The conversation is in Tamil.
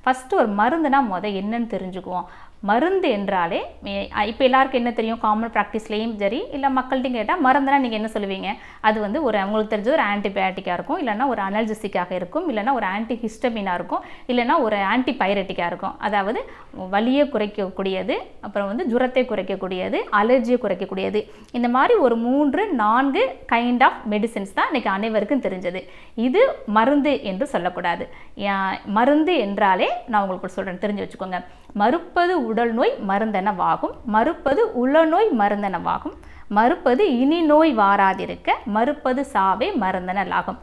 ஃபஸ்ட்டு ஒரு மருந்துனா என்னன்னு தெரிஞ்சுக்குவோம். மருந்து என்றாலே இப்போ எல்லாருக்கும் என்ன தெரியும், காமன் ப்ராக்டிஸ்லேயும் சரி இல்லை மக்கள்கிட்ட கேட்டால் மருந்துனா நீங்கள் என்ன சொல்லுவீங்க? அது ஒரு உங்களுக்கு தெரிஞ்ச ஒரு ஆன்டிபயோட்டிக்காக இருக்கும், இல்லைனா ஒரு அனல்ஜெசிக்காக இருக்கும், இல்லைனா ஒரு ஆன்டி ஹிஸ்டமினாக இருக்கும், இல்லைனா ஒரு ஆன்டிபைரட்டிக்காக இருக்கும். அதாவது வலியை குறைக்கக்கூடியது, அப்புறம் ஜுரத்தை குறைக்கக்கூடியது, அலர்ஜியை குறைக்கக்கூடியது. இந்த மாதிரி ஒரு 3-4 கைண்ட் ஆஃப் மெடிசின்ஸ் தான் இன்றைக்கி அனைவருக்கும் தெரிஞ்சது. இது மருந்து என்று சொல்லக்கூடாது. மருந்து என்றாலே நான் உங்களுக்கு சொல்கிறேன், தெரிஞ்சு வச்சுக்கோங்க. மறுப்பது உடல் நோய் மருந்தெனவாகும், மறுப்பது உளநோய் மருந்தெனவாகும், மறுப்பது இனி நோய் வாராதிருக்க, மறுப்பது சாவே மருந்தெனலாகும்.